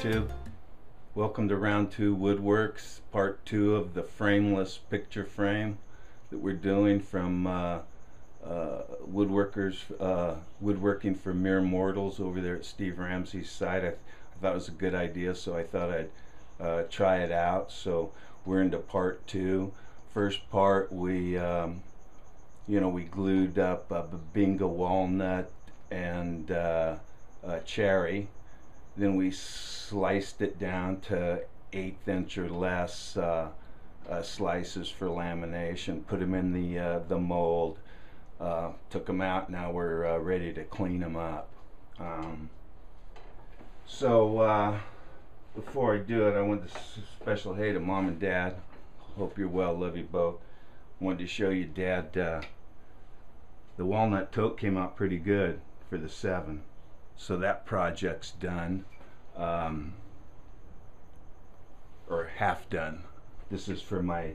YouTube. Welcome to round 2 Woodworks, part 2 of the frameless picture frame that we're doing from Woodworking for Mere Mortals over there at Steve Ramsey's site. I thought it was a good idea, so I thought I'd try it out. So we're into part 2. First part, we we glued up a Babinga walnut and cherry. Then we sliced it down to 1/8 inch or less slices for lamination. Put them in the mold. Took them out. Now we're ready to clean them up. Before I do it, I want to special hey to Mom and Dad. Hope you're well. Love you both. Wanted to show you, Dad. The walnut tote came out pretty good for the 7. So that project's done, or half done. This is for my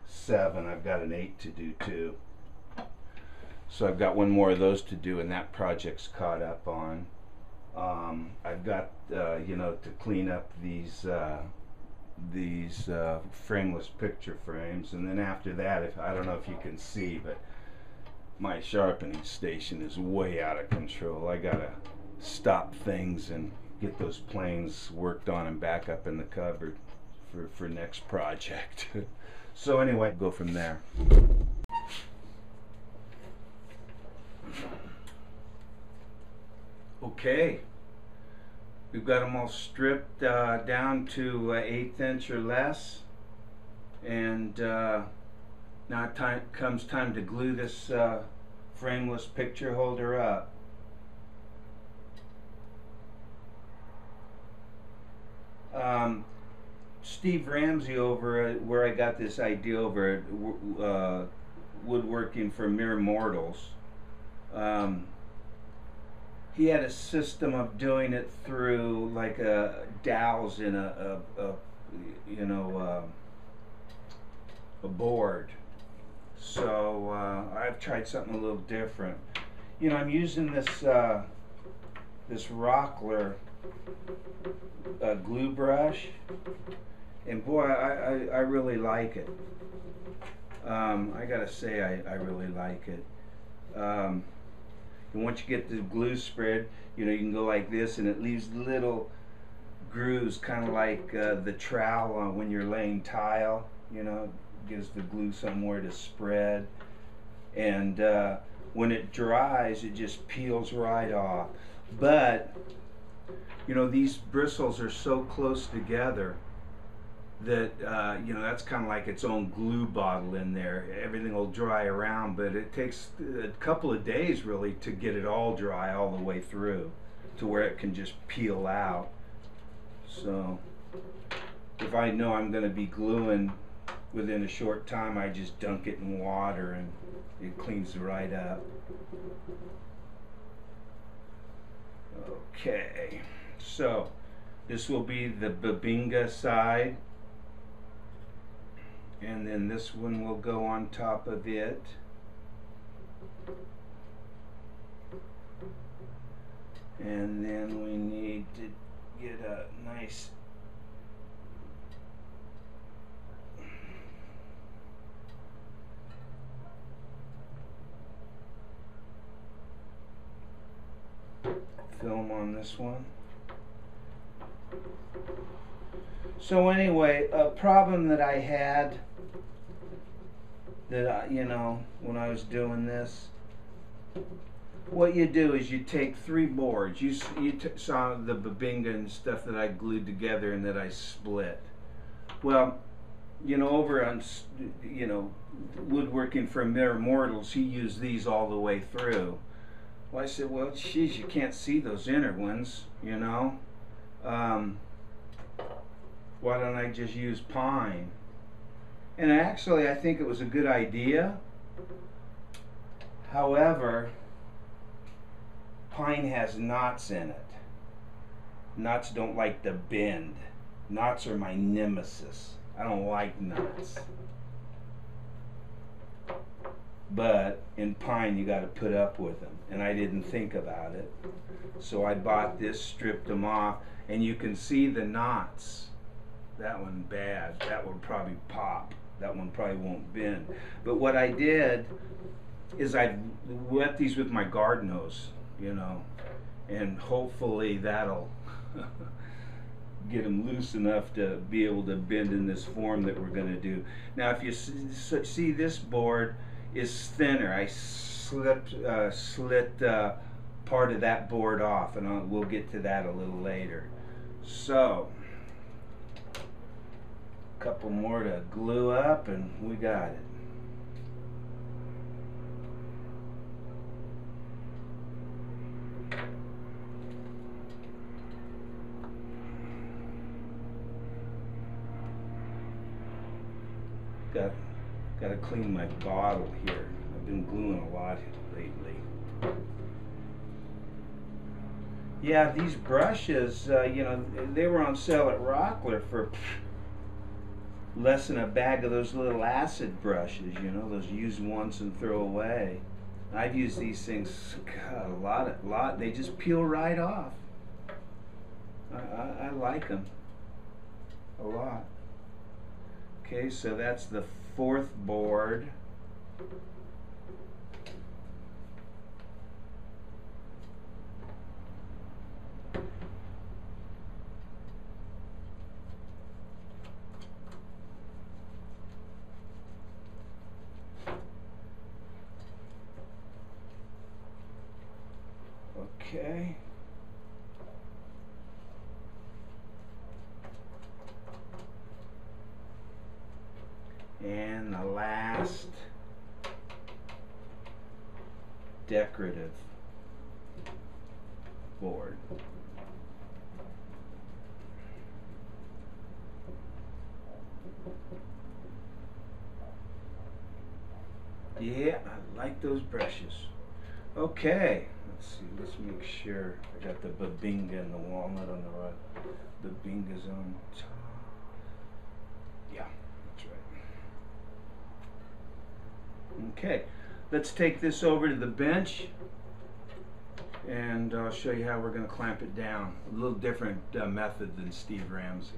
7. I've got an 8 to do too. So I've got one more of those to do, and that project's caught up on. I've got to clean up these frameless picture frames, and then after that, I don't know if you can see, but my sharpening station is way out of control. I gotta stop things and get those planes worked on and back up in the cupboard for next project. So anyway, go from there. Okay, we've got them all stripped down to 1/8 inch or less, and now comes time to glue this frameless picture holder up. Steve Ramsey over where I got this idea over at Woodworking for Mere Mortals, he had a system of doing it through like dowels in a board. So I've tried something a little different. I'm using this Rockler glue brush, and boy, I really like it. I gotta say, I really like it. And once you get the glue spread, you can go like this, and it leaves little grooves, kind of like the trowel when you're laying tile. Gives the glue somewhere to spread, and when it dries, it just peels right off. But these bristles are so close together that that's kind of like its own glue bottle in there. Everything will dry around, but it takes a couple of days really to get it all dry all the way through to where it can just peel out. So if I know I'm going to be gluing within a short time, I just dunk it in water and it cleans right up. Okay, so this will be the Babinga side, and then this one will go on top of it. And then we need to get a nice film on this one. So anyway, a problem that I had that when I was doing this, what you do is you take 3 boards. You saw the Babinga and stuff that I glued together and that I split. Well, over on Woodworking for Mere Mortals, he used these all the way through. Well, I said, well, geez, you can't see those inner ones, why don't I just use pine? And actually, I think it was a good idea. However, pine has knots in it. Knots don't like to bend. Knots are my nemesis. I don't like knots. but in pine you got to put up with them, and I didn't think about it. So I bought this, stripped them off, and you can see the knots. That one bad, that one probably pop, that one probably won't bend. But what I did is I wet these with my garden hose, you know, and hopefully that'll get them loose enough to be able to bend in this form that we're going to do. Now if you see, this board is thinner. I slit part of that board off, and we'll get to that a little later. So a couple more to glue up and we got it. Got to clean my bottle here. I've been gluing a lot lately. Yeah, these brushes, you know, they were on sale at Rockler for less than a bag of those little acid brushes, you know, those use once and throw away. I've used these things, God, a lot. They just peel right off. I like them a lot. Okay, so that's the fourth board. Okay. And the last decorative board. Yeah, I like those brushes. Okay, let's see, let's make sure I got the Babinga and the walnut on the right. Babinga's on top. Yeah, that's right. Okay, let's take this over to the bench and I'll show you how we're going to clamp it down. A little different method than Steve Ramsey.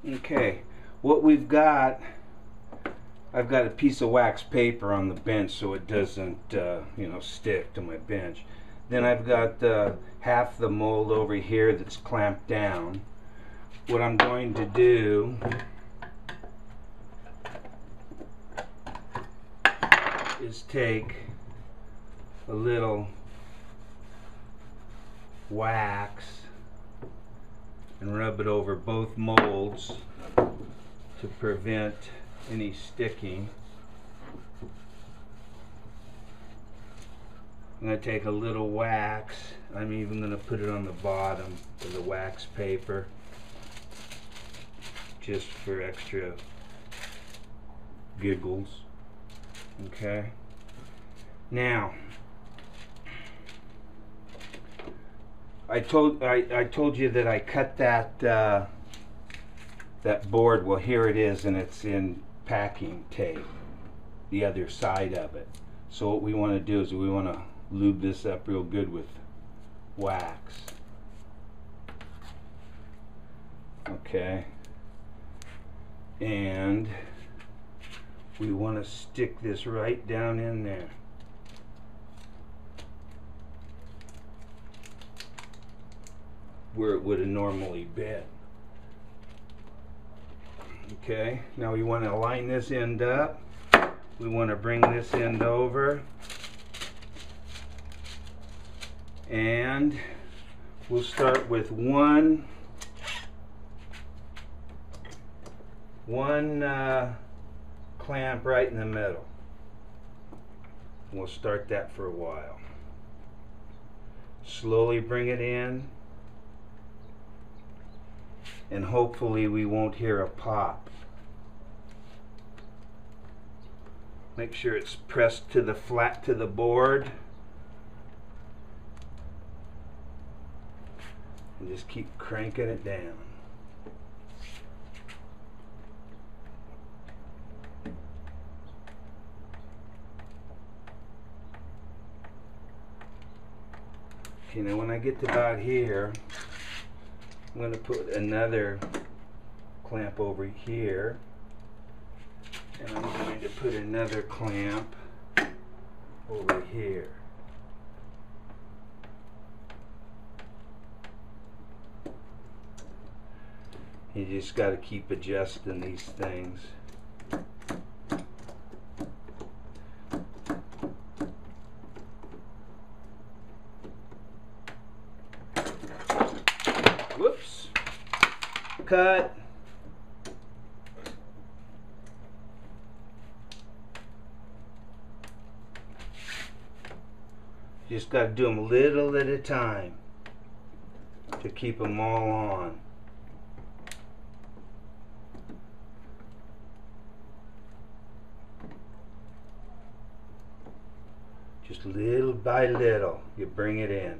Okay, what we've got, I've got a piece of wax paper on the bench so it doesn't you know, stick to my bench. Then I've got half the mold over here that's clamped down. What I'm going to do is take a little wax and rub it over both molds to prevent any sticking. I'm going to take a little wax. I'm even going to put it on the bottom of the wax paper just for extra giggles. Okay. Now, I told you that I cut that that board. Well, here it is, and it's in packing tape, the other side of it. So what we want to do is we want to lube this up real good with wax. Okay. And we want to stick this right down in there. Where it would have normally been. Okay, now we want to line this end up. We want to bring this end over. And we'll start with one clamp right in the middle. We'll start that for a while. Slowly bring it in, and hopefully we won't hear a pop. Make sure it's pressed to the flat to the board. and just keep cranking it down. Okay, now when I get to about here, I'm going to put another clamp over here, and I'm going to put another clamp over here. You just got to keep adjusting these things. Whoops. Cut. You just got to do them little at a time to keep them all on. Just little by little, you bring it in.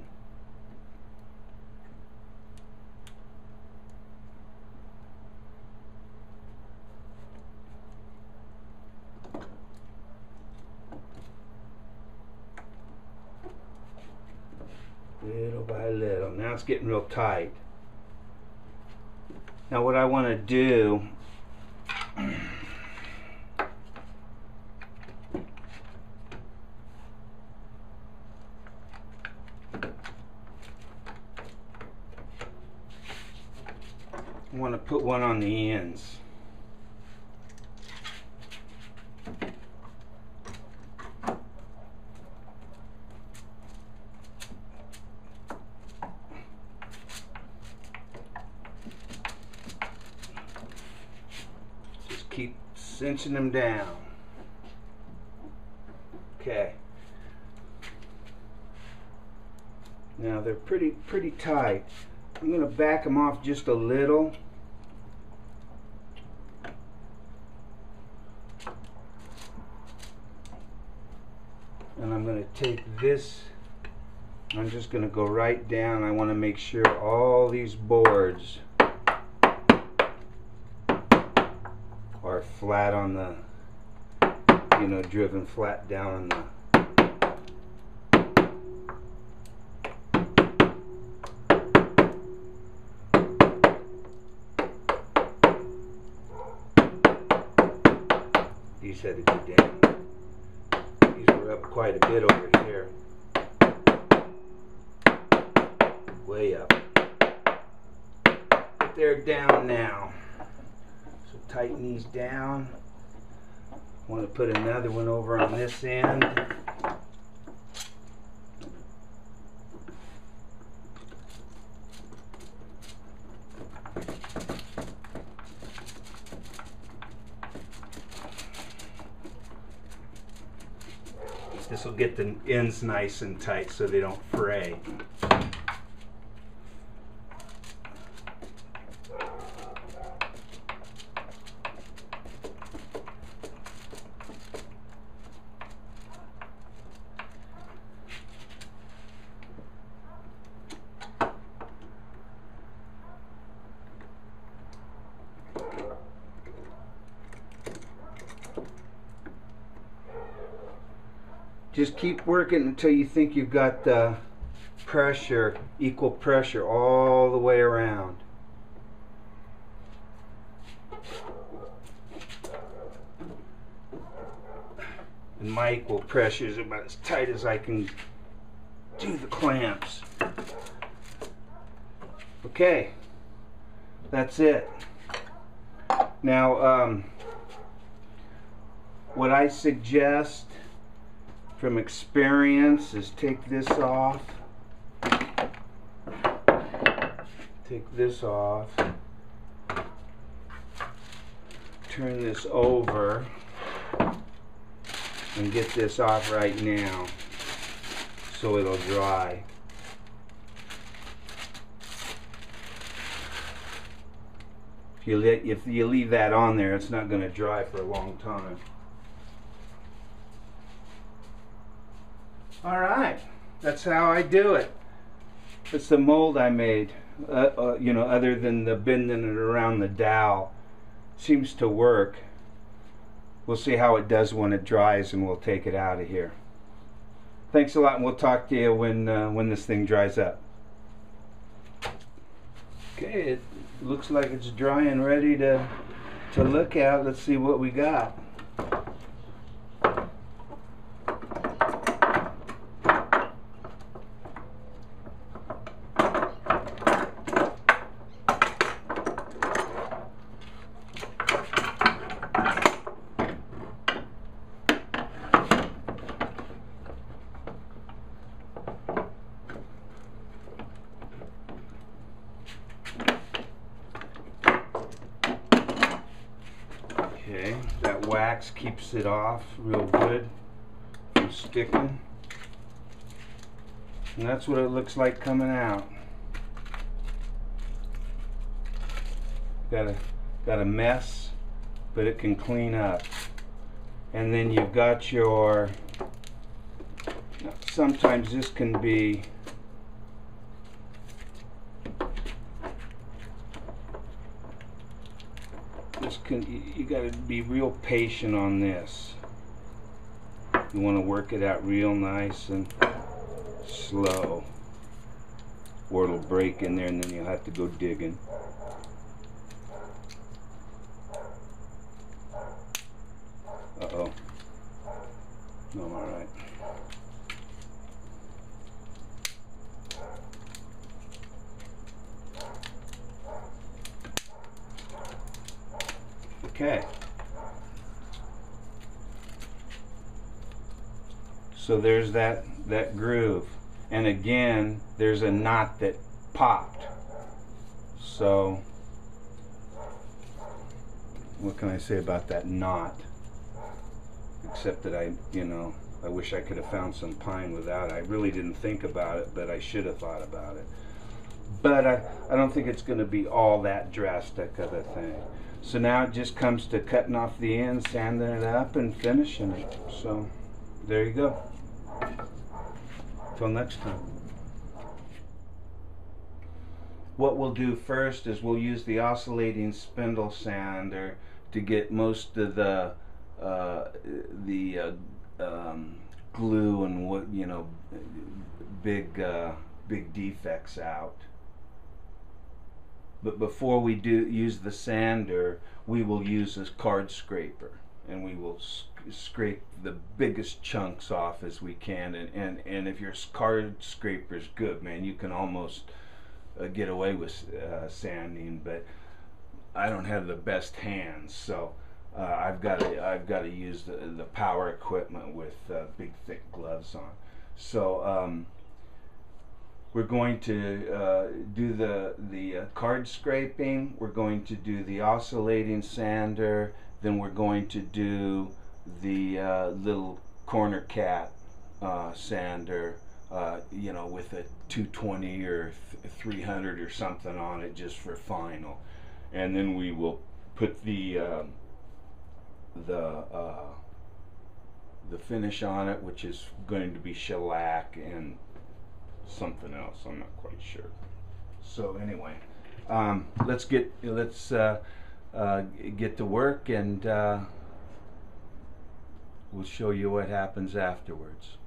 Little by little. Now it's getting real tight. Now what I want to do, I want to put one on the ends. Just keep cinching them down. Okay. Now they're pretty tight. I'm going to back them off just a little. And I'm going to take this, I'm just going to go right down. I want to make sure all these boards are flat on the, you know, driven flat down on the these had to go down. These were up quite a bit over here. Way up. But they're down now. So tighten these down. I want to put another one over on this end. This will get the ends nice and tight so they don't fray. Just keep working until you think you've got the pressure, equal pressure all the way around. And my equal pressure is about as tight as I can do the clamps. Okay, that's it. Now, what I suggest from experience is take this off. Take this off. Turn this over and get this off right now so it'll dry. If you leave that on there, it's not going to dry for a long time. Alright, that's how I do it. It's the mold I made. You know, other than the bending it around the dowel, seems to work. We'll see how it does when it dries, and we'll take it out of here. Thanks a lot, and we'll talk to you when this thing dries up. Okay, it looks like it's dry and ready to look at. Let's see what we got. Okay, that wax keeps it off real good from sticking. And that's what it looks like coming out. Got a mess, but it can clean up. And then you've got your, sometimes this can be, you got to be real patient on this. You want to work it out real nice and slow, or it'll break in there and then you'll have to go digging. Uh-oh. No, I'm all right. Okay. So there's that groove. And again, there's a knot that popped. So what can I say about that knot? Except that I wish I could have found some pine without it. I really didn't think about it, but I should have thought about it. But I don't think it's going to be all that drastic of a thing. So now it just comes to cutting off the ends, sanding it up, and finishing it. So there you go. Till next time. What we'll do first is we'll use the oscillating spindle sander to get most of the glue and what big defects out. But before we use the sander, we will use this card scraper, and we will scrape the biggest chunks off as we can. And if your card scraper is good, man, you can almost get away with sanding. But I don't have the best hands, so I've got to use the power equipment with big thick gloves on. So we're going to do the card scraping, we're going to do the oscillating sander, then we're going to do the little corner cat sander, with a 220 or 300 or something on it just for final. And then we will put the finish on it, which is going to be shellac and something else, I'm not quite sure. So anyway, let's get to work, and we'll show you what happens afterwards.